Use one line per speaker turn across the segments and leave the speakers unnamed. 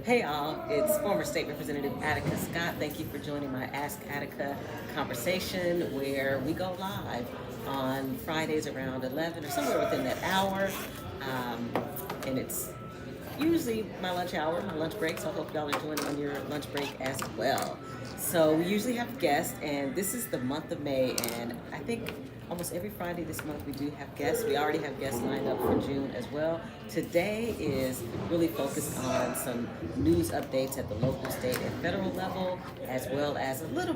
Hey all, it's former State Representative Attica Scott. Thank you for joining my Ask Attica conversation where we go live on Fridays around 11 or somewhere within that hour. Um, and it's usually my lunch hour, my lunch break, so I hope y'all are joining on your lunch break as well. So we usually have guests, and this is the month of May, and I think almost every Friday this month we do have guests. We already have guests lined up for June as well. Today is really focused on some news updates at the local, state, and federal level, as well as a little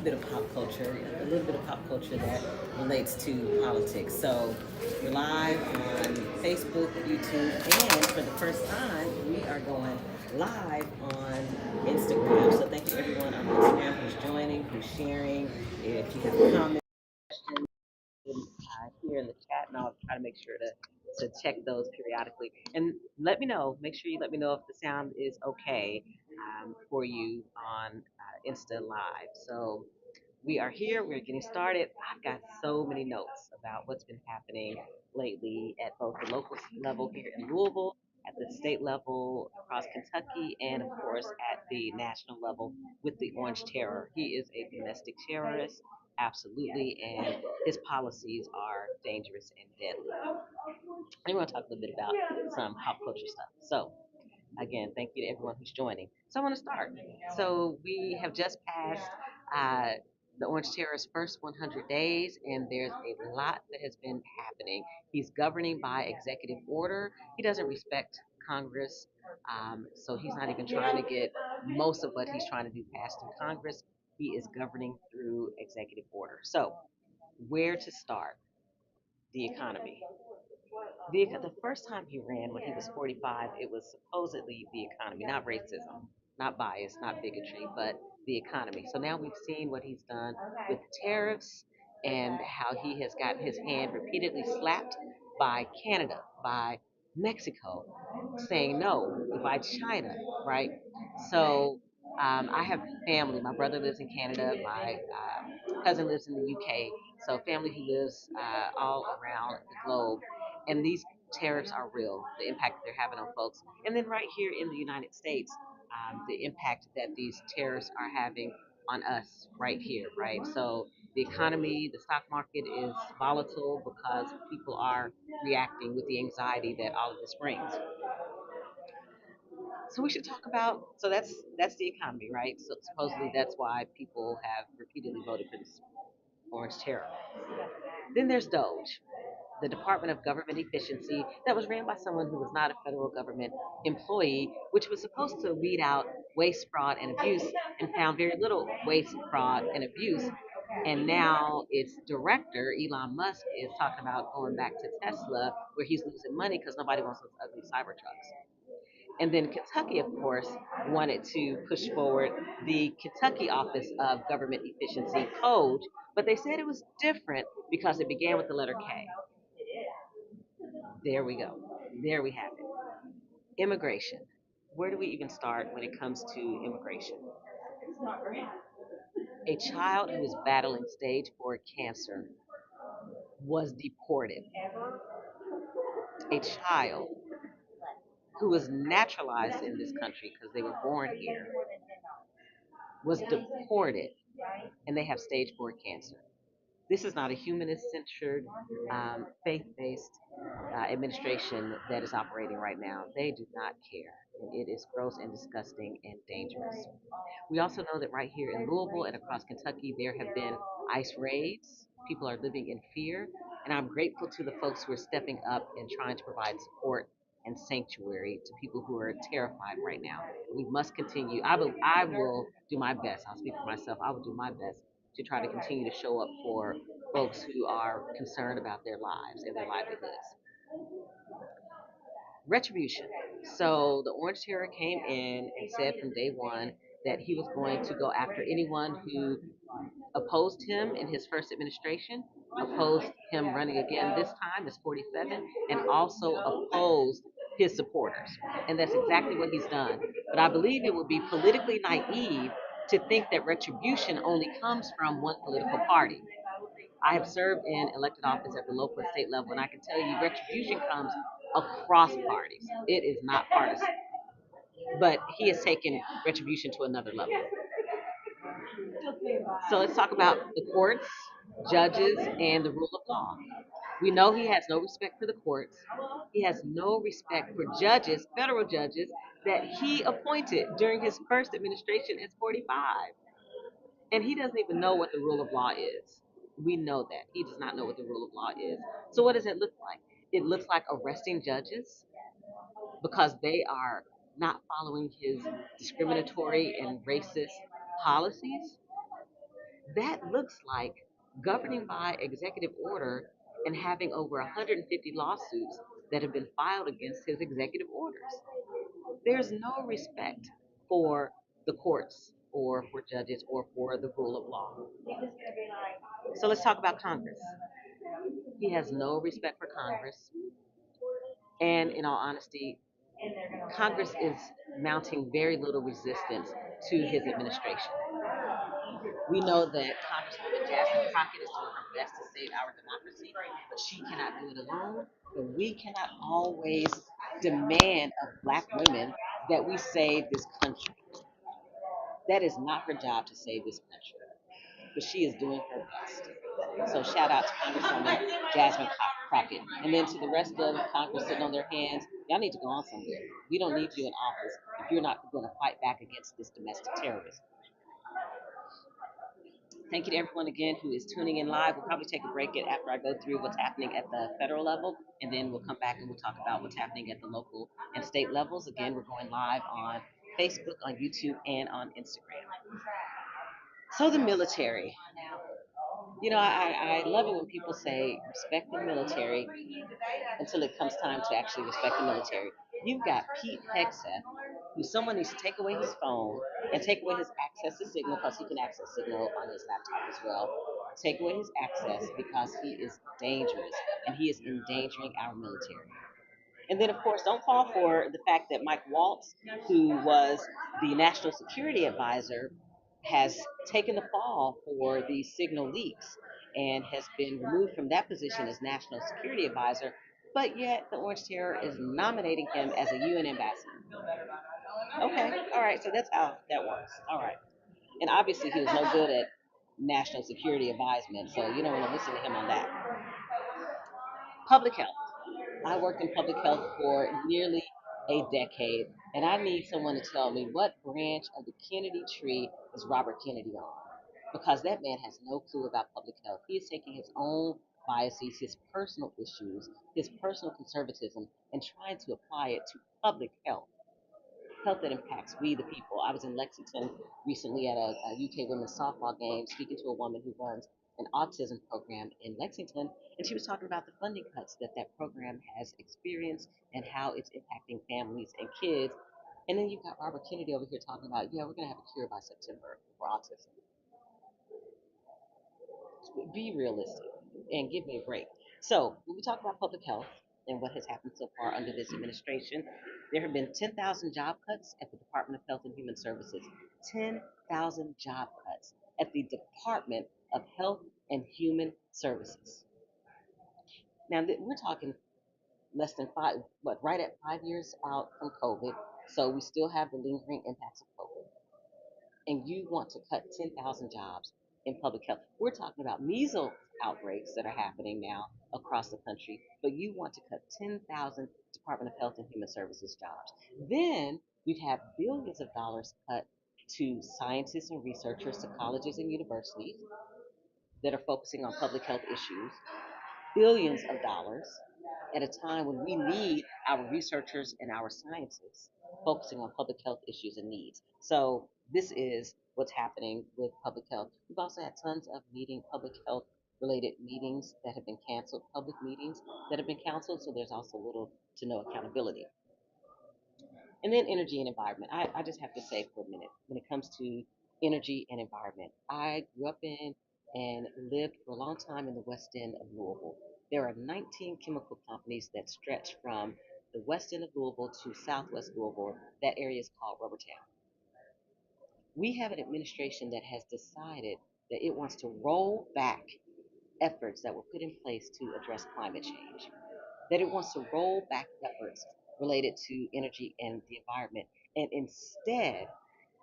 bit of pop culture, a little bit of pop culture that relates to politics. So we're live on Facebook, YouTube, and for the first time, we are going live on Instagram. So thank you everyone on Instagram who's joining, who's sharing. If you have comments, here in the chat, and I'll try to make sure to check those periodically. And let me know. Make sure you let me know if the sound is okay for you on Insta Live. So we are here. We're getting started. I've got so many notes about what's been happening lately at both the local level here in Louisville, at the state level across Kentucky, and of course at the national level with the Orange Terror. He is a domestic terrorist, absolutely, and his policies are dangerous and deadly. I want to talk a little bit about some pop culture stuff. So, again, thank you to everyone who's joining. So I want to start. So we have just passed uh, the Orange Terror's first 100 days, and there's a lot that has been happening. He's governing by executive order. He doesn't respect Congress, so he's not even trying to get most of what he's trying to do passed through Congress. He is governing through executive order. So where to start? The economy. The first time he ran when he was 45, it was supposedly the economy, not racism, not bias, not bigotry, but the economy. So now we've seen what he's done with tariffs and how he has gotten his hand repeatedly slapped by Canada, by Mexico, saying no, by China, right? So I have family. My brother lives in Canada. My cousin lives in the UK. So family who lives all around the globe, and these tariffs are real. The impact that they're having on folks, and then right here in the United States, the impact that these tariffs are having on us right here, right? So the economy, the stock market is volatile because people are reacting with the anxiety that all of this brings. So we should talk about. So that's the economy, right? So supposedly that's why people have repeatedly voted for this orange terror. Then there's Doge, the Department of Government Efficiency, that was ran by someone who was not a federal government employee, which was supposed to weed out waste, fraud, and abuse, and found very little waste, fraud, and abuse. And now its director, Elon Musk, is talking about going back to Tesla, where he's losing money because nobody wants those ugly Cybertrucks. And then Kentucky, of course, wanted to push forward the Kentucky Office of Government Efficiency Code, but they said it was different because it began with the letter K. There we go. There we have it. Immigration. Where do we even start when it comes to immigration? A child who is battling stage 4 cancer was deported. A child who was naturalized in this country because they were born here was deported, and they have stage 4 cancer. This is not a humanist centered, faith based administration that is operating right now. They do not care. And it is gross and disgusting and dangerous. We also know that right here in Louisville and across Kentucky, there have been ICE raids. People are living in fear. And I'm grateful to the folks who are stepping up and trying to provide support and sanctuary to people who are terrified right now. We must continue. I will do my best. I'll speak for myself. I will do my best to try to continue to show up for folks who are concerned about their lives and their livelihoods. Retribution. So the Orange Terror came in and said from day one that he was going to go after anyone who opposed him in his first administration, opposed him running again this time as 47, and also opposed his supporters. And that's exactly what he's done. But I believe it would be politically naive to think that retribution only comes from one political party. I have served in elected office at the local and state level, and I can tell you retribution comes across parties. It is not partisan. but he has taken retribution to another level. So let's talk about the courts, judges, and the rule of law. We know he has no respect for the courts. He has no respect for judges, federal judges, that he appointed during his first administration as 45. And he doesn't even know what the rule of law is. We know that. He does not know what the rule of law is. So what does it look like? It looks like arresting judges because they are not following his discriminatory and racist policies. That looks like governing by executive order and having over 150 lawsuits that have been filed against his executive orders. There's no respect for the courts or for judges or for the rule of law. So let's talk about Congress. He has no respect for Congress. And in all honesty, Congress is mounting very little resistance to his administration. We know that Congresswoman Jasmine Crockett is doing her best to save our democracy, but she cannot do it alone. And we cannot always demand of black women that we save this country. That is not her job to save this country, but she is doing her best. So shout out to Congresswoman Jasmine Crockett. And then to the rest of Congress sitting on their hands, y'all need to go on somewhere. We don't need you in office if you're not going to fight back against this domestic terrorism. Thank you to everyone again who is tuning in live. We'll probably take a break after I go through what's happening at the federal level, and then we'll come back and we'll talk about what's happening at the local and state levels. Again, we're going live on Facebook, on YouTube, and on Instagram. So the military. I love it when people say respect the military until it comes time to actually respect the military. You've got Pete Hegseth, who someone needs to take away his phone and take away his access to Signal because he can access Signal on his laptop as well. Take away his access because he is dangerous and he is endangering our military. And then, of course, don't fall for the fact that Mike Waltz, who was the national security advisor, has taken the fall for the signal leaks and has been removed from that position as national security advisor. But yet, the Orange Terror is nominating him as a UN ambassador. Okay, all right, so that's how that works. All right. And obviously, he was no good at national security advisement, so you don't want to listen to him on that. Public health. I worked in public health for nearly a decade, and I need someone to tell me what branch of the Kennedy tree is Robert Kennedy on. Because that man has no clue about public health. He is taking his own biases, his personal issues, his personal conservatism, and trying to apply it to public health that impacts we the people. I was in Lexington recently at a UK women's softball game speaking to a woman who runs an autism program in Lexington, and she was talking about the funding cuts that that program has experienced and how it's impacting families and kids. And then you've got Robert Kennedy over here talking about, yeah, we're going to have a cure by September for autism. Be realistic and give me a break. So, when we talk about public health and what has happened so far under this administration, there have been 10,000 job cuts at the Department of Health and Human Services. 10,000 job cuts at the Department of Health and Human Services. Now, we're talking less than five, what, right at 5 years out from COVID. So, we still have the lingering impacts of COVID, and you want to cut 10,000 jobs in public health. We're talking about measles outbreaks that are happening now across the country, but you want to cut 10,000 Department of Health and Human Services jobs. Then we've had billions of dollars cut to scientists and researchers, to colleges and universities that are focusing on public health issues, billions of dollars at a time when we need our researchers and our scientists focusing on public health issues and needs. So this is what's happening with public health. We've also had tons of public health related meetings that have been canceled, public meetings that have been canceled. So there's also little to no accountability. And then energy and environment. I just have to say for a minute, when it comes to energy and environment, I grew up in and lived for a long time in the west end of Louisville. There are 19 chemical companies that stretch from the west end of Louisville to southwest Louisville. That area is called Rubbertown. We have an administration that has decided that it wants to roll back efforts that were put in place to address climate change, that it wants to roll back efforts related to energy and the environment. and instead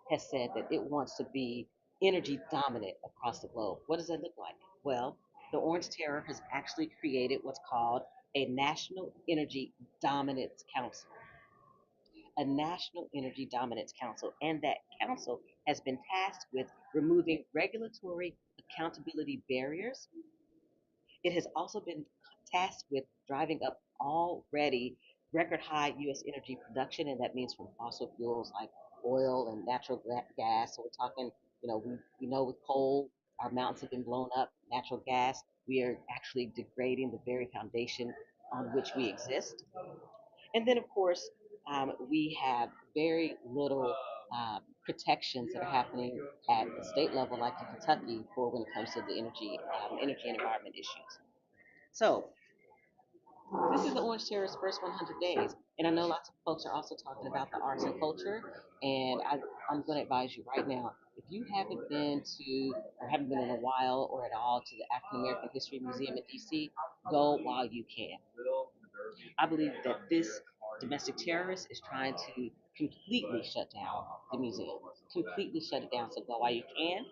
has said that it wants to be energy dominant across the globe. What does that look like? Well, the Orange Terror has actually created what's called a National Energy Dominance Council. A National Energy Dominance Council. And that council has been tasked with removing regulatory accountability barriers. It has also been tasked with driving up already record high U.S. energy production, and that means from fossil fuels like oil and natural gas. So we're talking, we know with coal, our mountains have been blown up. Natural gas, we are actually degrading the very foundation on which we exist. And then, of course, we have very little protections that are happening at the state level, like in Kentucky, for when it comes to the energy and environment issues. So this is the Orange Terror's first 100 days, and I know lots of folks are also talking about the arts and culture. And I'm going to advise you right now, if you haven't been to or haven't been in a while or at all to the African American History Museum in DC, go while you can. I believe that this domestic terrorist is trying to completely shut down the museum, completely shut it down. So go while you can.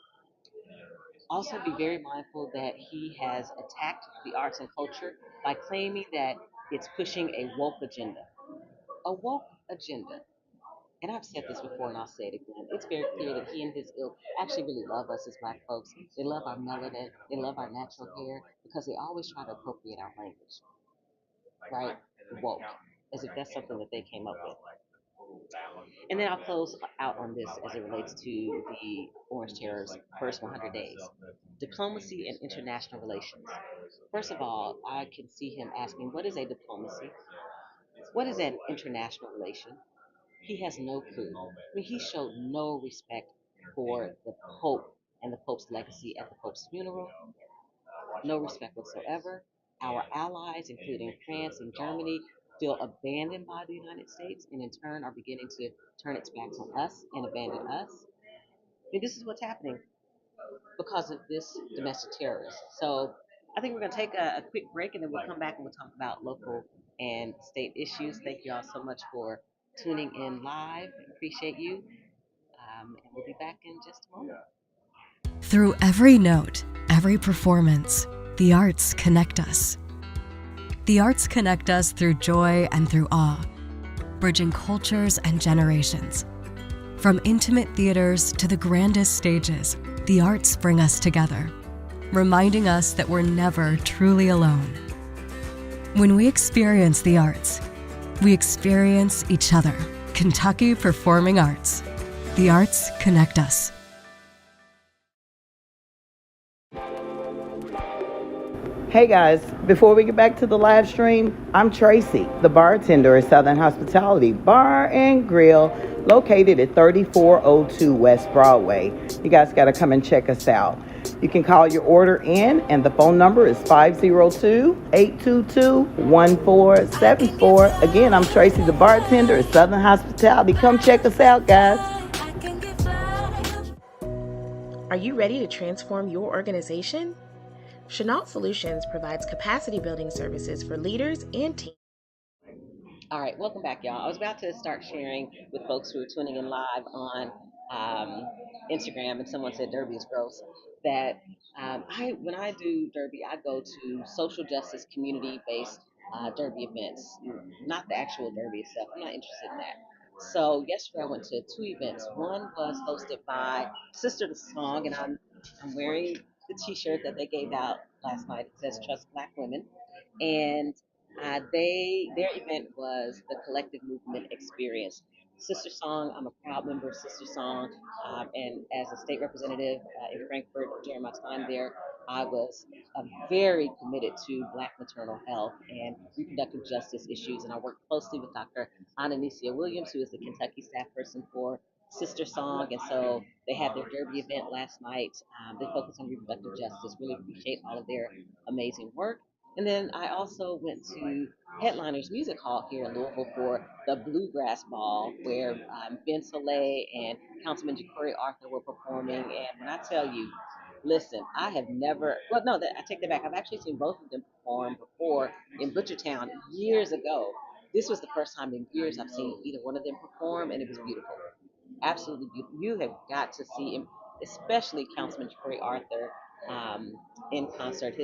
Also, be very mindful that he has attacked the arts and culture by claiming that it's pushing a woke agenda. A woke agenda. And I've said this before and I'll say it again. It's very clear that he and his ilk actually really love us as black folks. They love our melanin, they love our natural hair because they always try to appropriate our language, right? Woke. As if that's something that they came up with. And then I'll close out on this as it relates to the Orange Terror's first 100 days. Diplomacy and international relations. First of all, I can see him asking, what is a diplomacy? What is an international relation? He has no clue. I mean, he showed no respect for the Pope and the Pope's legacy at the Pope's funeral, no respect whatsoever. Our allies, including France and Germany, feel abandoned by the United States and in turn are beginning to turn its backs on us and abandon us. I mean, this is what's happening because of this domestic terrorist. So I think we're going to take a quick break and then we'll come back and we'll talk about local and state issues. Thank you all so much for tuning in live. Appreciate you. And we'll be back in just a moment.
Through every note, every performance, the arts connect us. The arts connect us through joy and through awe, bridging cultures and generations. From intimate theaters to the grandest stages, the arts bring us together, reminding us that we're never truly alone. When we experience the arts, we experience each other. Kentucky Performing Arts. The arts connect us.
Hey guys, before we get back to the live stream, I'm Tracy, the bartender at Southern Hospitality Bar and Grill, located at 3402 West Broadway. You guys got to come and check us out. You can call your order in, and the phone number is 502-822-1474. Again, I'm Tracy, the bartender at Southern Hospitality. Come check us out, guys.
Are you ready to transform your organization? Chenault Solutions provides capacity building services for leaders and teams.
All right, welcome back, y'all. I was about to start sharing with folks who are tuning in live on Instagram, and someone said Derby is gross. That when I do Derby, I go to social justice, community-based Derby events, not the actual Derby itself. I'm not interested in that. So yesterday I went to two events. One was hosted by Sister the Song, and I'm wearing the T-shirt that they gave out last night. It says "Trust Black Women," and their event was the Collective Movement Experience. Sister Song, I'm a proud member of Sister Song, and as a state representative in Frankfurt during my time there, I was very committed to Black maternal health and reproductive justice issues, and I worked closely with Dr. Ananicia Williams, who is the Kentucky staff person for Sister Song, and so they had their Derby event last night. They focus on reproductive justice. Really appreciate all of their amazing work. And then I also went to Headliners Music Hall here in Louisville for the Bluegrass Ball, where Ben Soleil and Councilman Ja'Cory Arthur were performing. And when I tell you, listen, I have never, well, no, I take that back. I've actually seen both of them perform before in Butchertown years ago. This was the first time in years I've seen either one of them perform, and it was beautiful, absolutely beautiful. You have got to see him, especially Councilman Corey Arthur, um, in concert.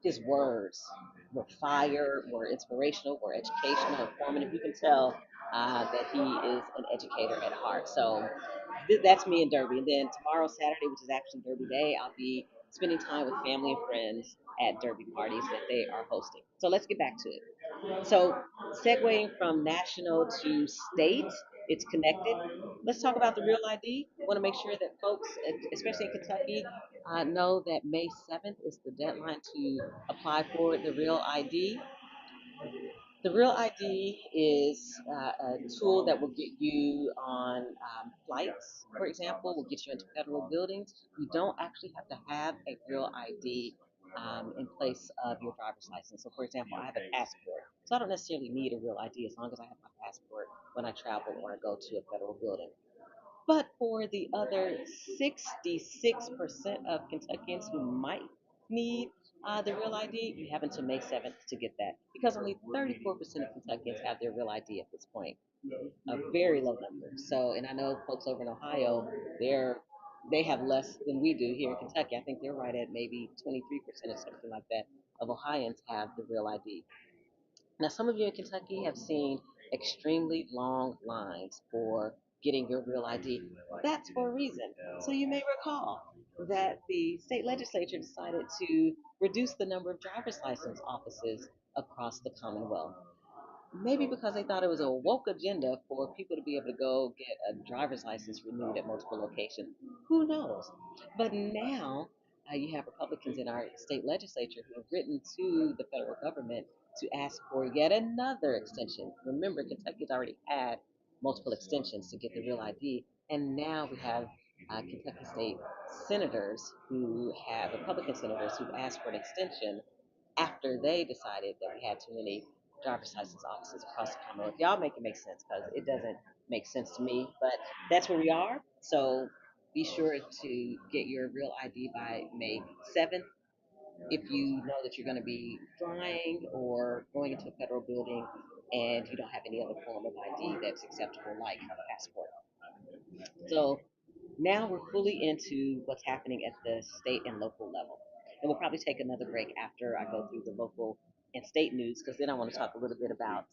His words were fire, were inspirational, were educational, informative. You can tell that he is an educator at heart. So that's me in Derby. And then tomorrow, Saturday, which is actually Derby Day, I'll be spending time with family and friends at Derby parties that they are hosting. So let's get back to it. So, segueing from national to state, it's connected. Let's talk about the Real ID. I want to make sure that folks, especially in Kentucky, know that May 7th is the deadline to apply for the Real ID. The Real ID is a tool that will get you on flights, for example, will get you into federal buildings. You don't actually have to have a Real ID in place of your driver's license. So, for example, I have a passport. So I don't necessarily need a Real ID as long as I have my passport when I travel or I go to a federal building. But for the other 66% of Kentuckians who might need the Real ID, you have until May 7th to get that because only 34% of Kentuckians have their Real ID at this point, a very low number. So, and I know folks over in Ohio, they have less than we do here in Kentucky. I think they're right at maybe 23% or something like that of Ohioans have the Real ID. Now, some of you in Kentucky have seen extremely long lines for getting your real ID. That's for a reason. So you may recall that the state legislature decided to reduce the number of driver's license offices across the Commonwealth. Maybe because they thought it was a woke agenda for people to be able to go get a driver's license renewed at multiple locations. Who knows? But now you have Republicans in our state legislature who have written to the federal government to ask for yet another extension. Remember, Kentucky's already had multiple extensions to get the real ID, and now we have Kentucky state senators who have Republican senators who've asked for an extension after they decided that we had too many driver's license offices across the Commonwealth. Y'all make it make sense because it doesn't make sense to me, but that's where we are. So be sure to get your real ID by May 7th. If you know that you're going to be flying or going into a federal building and you don't have any other form of ID that's acceptable, like a passport. So now we're fully into what's happening at the state and local level. And we'll probably take another break after I go through the local and state news, because then I want to talk a little bit about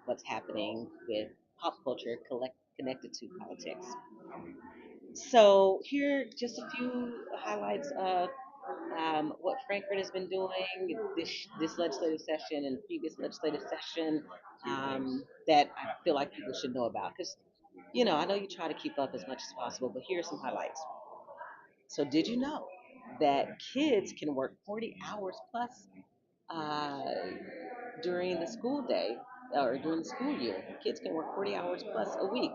what's happening with pop culture connected to politics. So here, are just a few highlights of what Frankfurt has been doing this legislative session and previous legislative session that I feel like people should know about. Because, I know you try to keep up as much as possible, but here are some highlights. So, did you know that kids can work 40 hours plus uh, during the school day or during the school year? Kids can work 40 hours plus a week.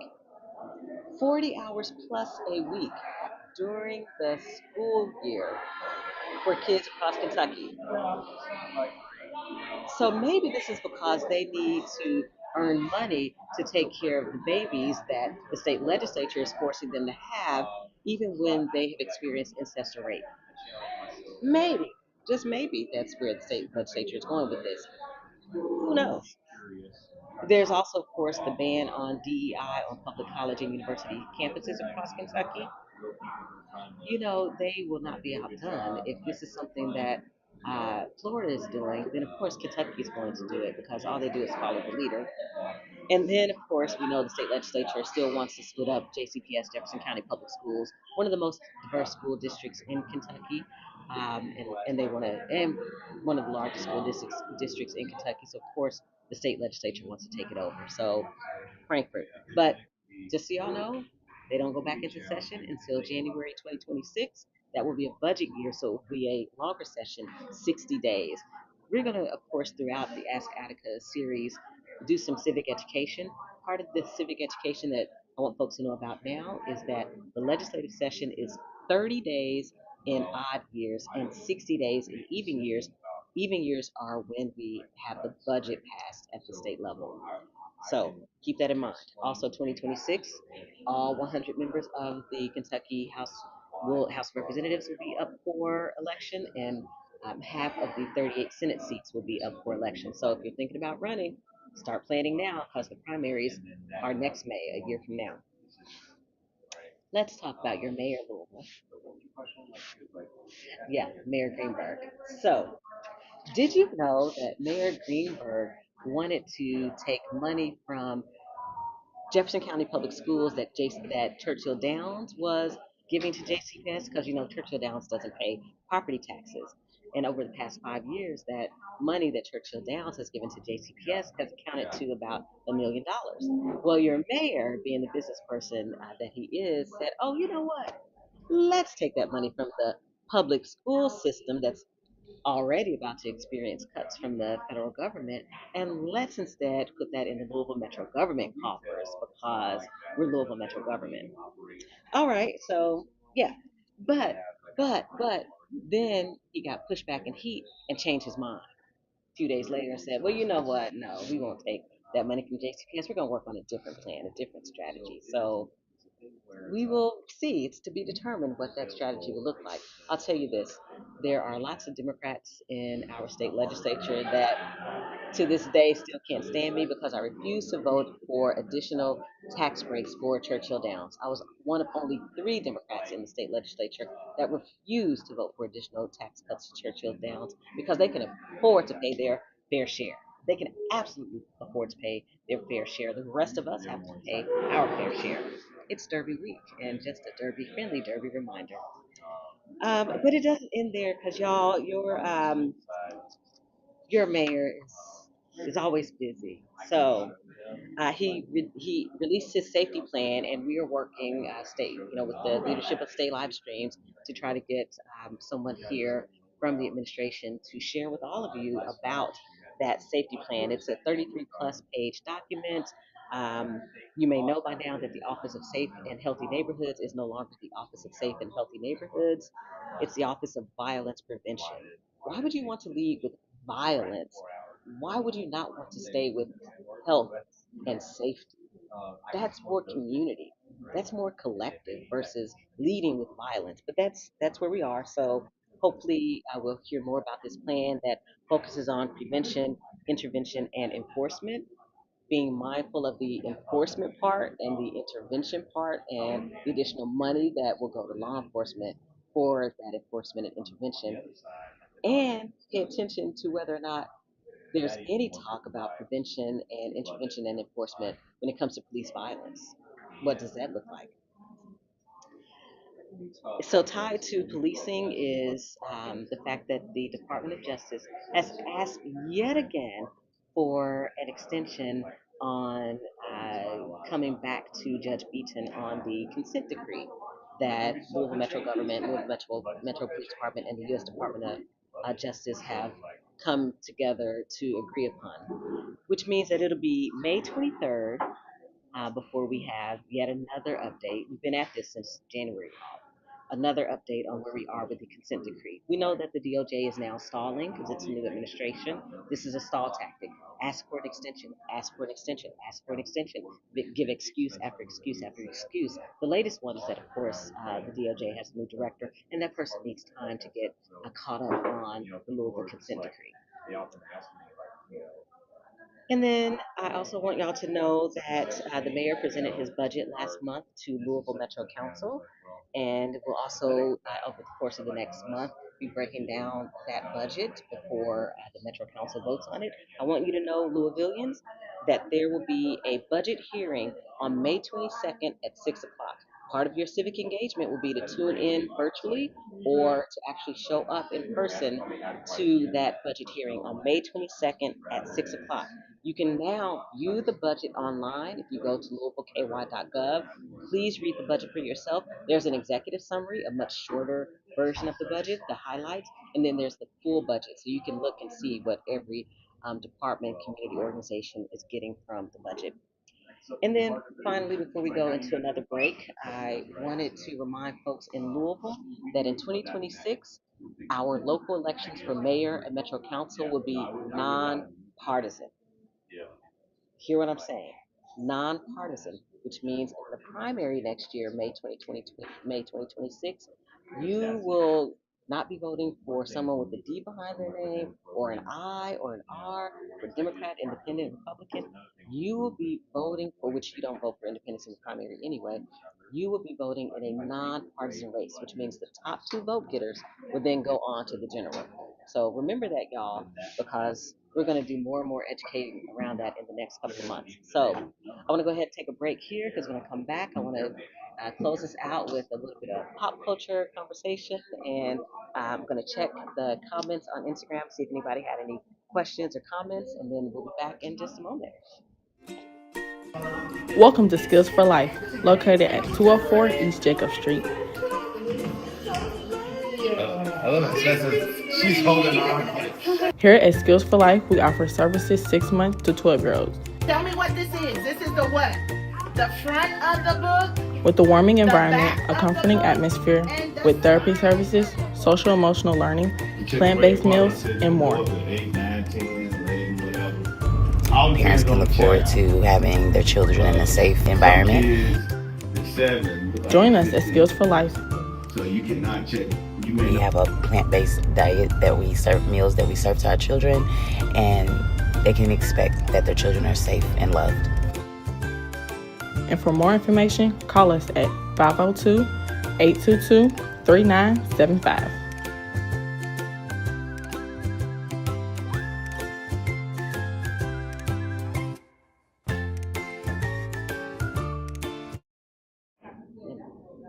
40 hours plus a week during the school year for kids across Kentucky. So maybe this is because they need to earn money to take care of the babies that the state legislature is forcing them to have, even when they have experienced incest or rape. Maybe, just maybe, that's where the state legislature is going with this. Who knows? There's also, of course, the ban on DEI on public college and university campuses across Kentucky. They will not be outdone. If this is something that Florida is doing, then of course Kentucky is going to do it because all they do is follow the leader. And then, of course, we know the state legislature still wants to split up JCPS, Jefferson County Public Schools, one of the most diverse school districts in Kentucky, and they want to, and one of the largest school districts in Kentucky. So, of course, the state legislature wants to take it over. So, Frankfurt. But just so y'all know, they don't go back into session until January 2026. That will be a budget year, so it will be a longer session, 60 days. We're going to, of course, throughout the Ask Attica series, do some civic education. Part of the civic education that I want folks to know about now is that the legislative session is 30 days in odd years and 60 days in even years. Even years are when we have the budget passed at the state level. So keep that in mind. Also, 2026, all 100 members of the Kentucky House of Representatives will be up for election, and half of the 38 Senate seats will be up for election. So if you're thinking about running, Start planning now because the primaries are next May, a year from now. Let's talk about your mayor, Louisville. Yeah, Mayor Greenberg. So, did you know that Mayor Greenberg wanted to take money from Jefferson County Public Schools that Churchill Downs was giving to JCPS because Churchill Downs doesn't pay property taxes. And over the past 5 years, that money that Churchill Downs has given to JCPS has accounted to about $1 million. Well, your mayor, being the business person that he is, said, "Oh, you know what? Let's take that money from the public school system that's already about to experience cuts from the federal government, and let's instead put that in the Louisville Metro government coffers because we're Louisville Metro government." All right, so yeah, but but then he got pushed back in heat and changed his mind a few days later and said, "Well, you know what? No, we won't take that money from JCPS. We're going to work on a different plan, a different strategy." So we will see. It's to be determined what that strategy will look like. I'll tell you this: there are lots of Democrats in our state legislature that to this day still can't stand me because I refuse to vote for additional tax breaks for Churchill Downs. I was one of only three Democrats in the state legislature that refused to vote for additional tax cuts to Churchill Downs because they can afford to pay their fair share. They can absolutely afford to pay their fair share. The rest of us have to pay our fair share. It's Derby week, and just a Derby friendly Derby reminder. But it doesn't end there because y'all, your mayor is always busy. So he released his safety plan, and we are working with the leadership of State Live Streams to try to get someone here from the administration to share with all of you about that safety plan. It's a 33 plus page document. Um, you may know by now that the Office of Safe and Healthy Neighborhoods is no longer the Office of Safe and Healthy Neighborhoods. It's the Office of Violence Prevention. Why would you want to lead with violence? Why would you not want to stay with health and safety? That's more community. That's more collective versus leading with violence. But that's where we are. So hopefully we'll hear more about this plan that focuses on prevention, intervention, and enforcement. Being mindful of the enforcement part and the intervention part and the additional money that will go to law enforcement for that enforcement and intervention, and pay attention to whether or not there's any talk about prevention and intervention and enforcement when it comes to police violence. What does that look like? So, tied to policing is the fact that the Department of Justice has asked yet again for an extension on coming back to Judge Beaton on the consent decree that Louisville Metro Government, Louisville Metro Police Department, and the U.S. Department of Justice have come together to agree upon, which means that it'll be May 23rd before we have yet another update. We've been at this since January, another update on where we are with the consent decree. We know that the DOJ is now stalling because it's a new administration. This is a stall tactic. Ask for an extension, ask for an extension, ask for an extension, give excuse after excuse after excuse. The latest one is that, of course, the DOJ has a new director, and that person needs time to get caught up on the Louisville consent decree. And then I also want y'all to know that the mayor presented his budget last month to Louisville Metro Council, and will also, over the course of the next month, be breaking down that budget before the Metro Council votes on it. I want you to know, Louisvillians, that there will be a budget hearing on May 22nd at 6 o'clock. Part of your civic engagement will be to tune in virtually or to actually show up in person to that budget hearing on May 22nd at 6 o'clock. You can now view the budget online if you go to louisvilleky.gov. Please read the budget for yourself. There's an executive summary, a much shorter version of the budget, the highlights, and then there's the full budget. So you can look and see what every department, community organization is getting from the budget. And then finally, before we go into another break, I wanted to remind folks in Louisville that in 2026, our local elections for mayor and metro council will be nonpartisan. Hear what I'm saying? Nonpartisan, which means in the primary next year, May 2026, you will not be voting for someone with a D behind their name or an I or an R for Democrat, Independent, Republican. You will be voting for, which you don't vote for independents in the primary anyway. You will be voting in a nonpartisan race, which means the top two vote getters will then go on to the general. So remember that, y'all, because we're going to do more and more educating around that in the next couple of months. So I want to go ahead and take a break here because when I come back, I want to close this out with a little bit of pop culture conversation. And I'm going to check the comments on Instagram, see if anybody had any questions or comments, and then we'll be back in just a moment.
Welcome to Skills for Life, located at 204 East Jacob Street.
I love how she's holding on.
Here at Skills for Life, we offer services 6 months to 12-year-olds.
Tell me what this is. This is the what? The front of the book?
With a warming environment, a comforting atmosphere, with therapy services, social emotional learning, plant-based meals, and more.
Parents can look forward to having their children in a safe environment.
Join us at Skills for Life.
So you cannot check.
We have a plant-based diet that we serve, meals that we serve to our children, and they can expect that their children are safe and loved.
And for more information, call us at 502-822-3975.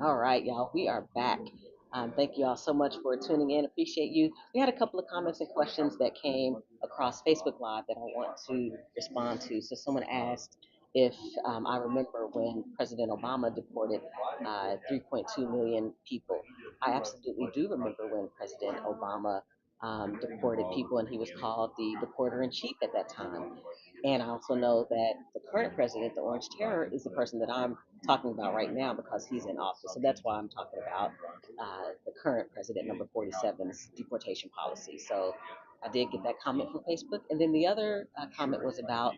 All right, y'all, we are back. Thank you all so much for tuning in. Appreciate you. We had a couple of comments and questions that came across Facebook Live that I want to respond to. So someone asked if I remember when President Obama deported 3.2 million people. I absolutely do remember when President Obama deported people, and he was called the deporter in chief at that time. And I also know that the current president, the Orange Terror, is the person that I'm talking about right now because he's in office. So that's why I'm talking about the current president, number 47's deportation policy. So I did get that comment from Facebook. And then the other comment was about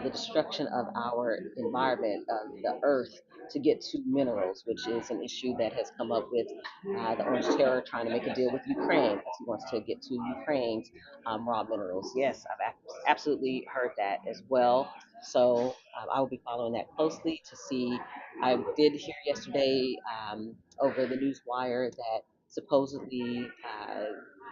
the destruction of our environment, of the earth, to get to minerals, which is an issue that has come up with the Orange Terror trying to make a deal with Ukraine because he wants to get to Ukraine's raw minerals. Yes, I've absolutely heard that as well. So I will be following that closely to see. I did hear yesterday over the news wire that supposedly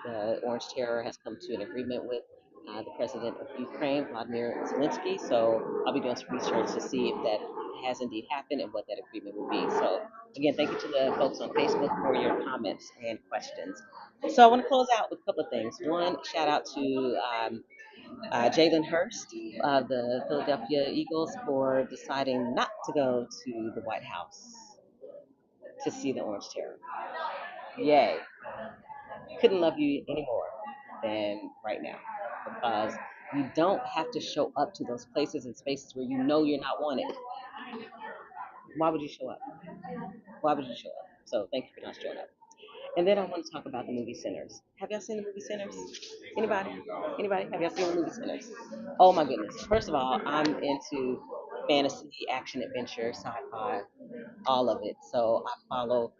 the Orange Terror has come to an agreement with the president of Ukraine, Vladimir Zelensky. So I'll be doing some research to see if that has indeed happened and what that agreement would be. So again, thank you to the folks on Facebook for your comments and questions. So I want to close out with a couple of things. One, shout out to Jalen Hurst of the Philadelphia Eagles for deciding not to go to the White House to see the Orange Terror. Yay. Couldn't love you any more than right now because you don't have to show up to those places and spaces where you know you're not wanted. Why would you show up? Why would you show up? So thank you for not showing up. And then I want to talk about the movie Sinners. Have y'all seen the movie Sinners? Anybody? Anybody? Have y'all seen the movie Sinners? Oh my goodness. First of all, I'm into fantasy, action, adventure, sci-fi, all of it. So I follow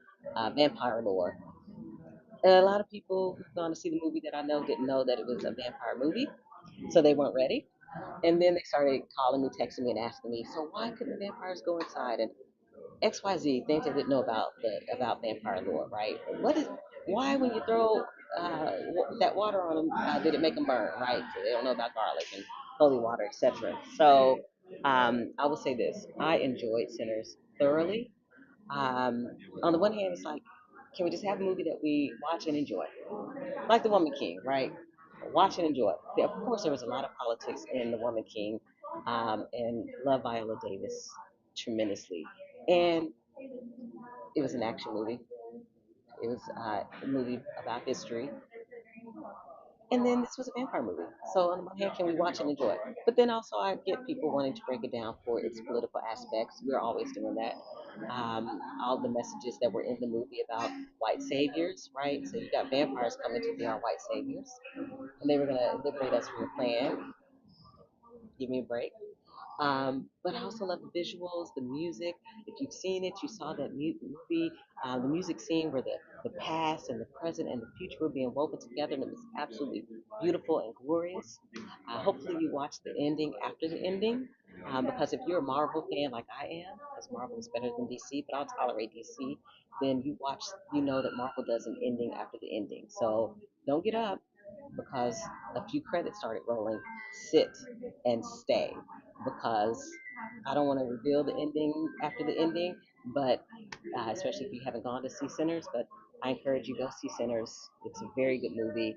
vampire lore. And a lot of people who've gone to see the movie that I know didn't know that it was a vampire movie, so they weren't ready. And then they started calling me, texting me, and asking me, so why couldn't the vampires go inside? And XYZ things I didn't know about vampire lore, right? What is why when you throw that water on them, did it make them burn, right? So they don't know about garlic and holy water, etc. So I will say this: I enjoyed Sinners thoroughly. Um, on the one hand, it's like, can we just have a movie that we watch and enjoy, like The Woman King, right? Watch and enjoy. Of course, there was a lot of politics in The Woman King, and love Viola Davis tremendously. And it was an action movie. It was a movie about history. And then this was a vampire movie. So on the one hand, can we watch and enjoy it? But then also I get people wanting to break it down for its political aspects. We're always doing that. All the messages that were in the movie about white saviors, right? So you got vampires coming to be our white saviors. And they were going to liberate us from the plan. Give me a break. But I also love the visuals, the music. If you've seen it, you saw that movie, the music scene where the past and the present and the future were being woven together, and it was absolutely beautiful and glorious. Hopefully, you watch the ending after the ending, because if you're a Marvel fan like I am, because Marvel is better than DC, but I'll tolerate DC, then you watch, you know that Marvel does an ending after the ending. So don't get up because a few credits started rolling. Sit and stay because I don't want to reveal the ending after the ending, but especially if you haven't gone to see Sinners, but I encourage you go see Sinners. It's a very good movie.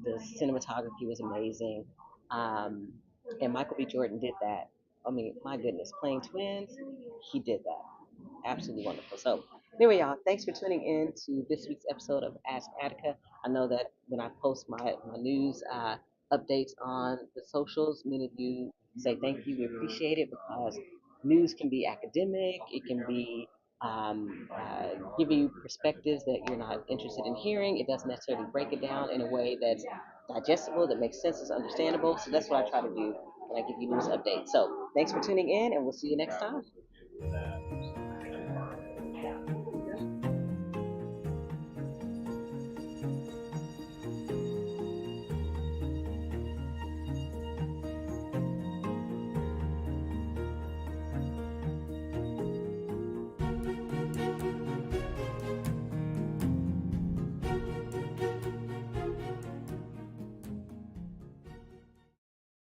The cinematography was amazing, um, and Michael B. Jordan did that. I mean, my goodness, playing twins, he did that absolutely wonderful. So, anyway, y'all, thanks for tuning in to this week's episode of Ask Attica. I know that when I post my news updates on the socials, many of you say thank you. We appreciate it because news can be academic, it can be giving you perspectives that you're not interested in hearing. It doesn't necessarily break it down in a way that's digestible, that makes sense, is understandable. So, that's what I try to do when I give you news updates. So, thanks for tuning in, and we'll see you next time.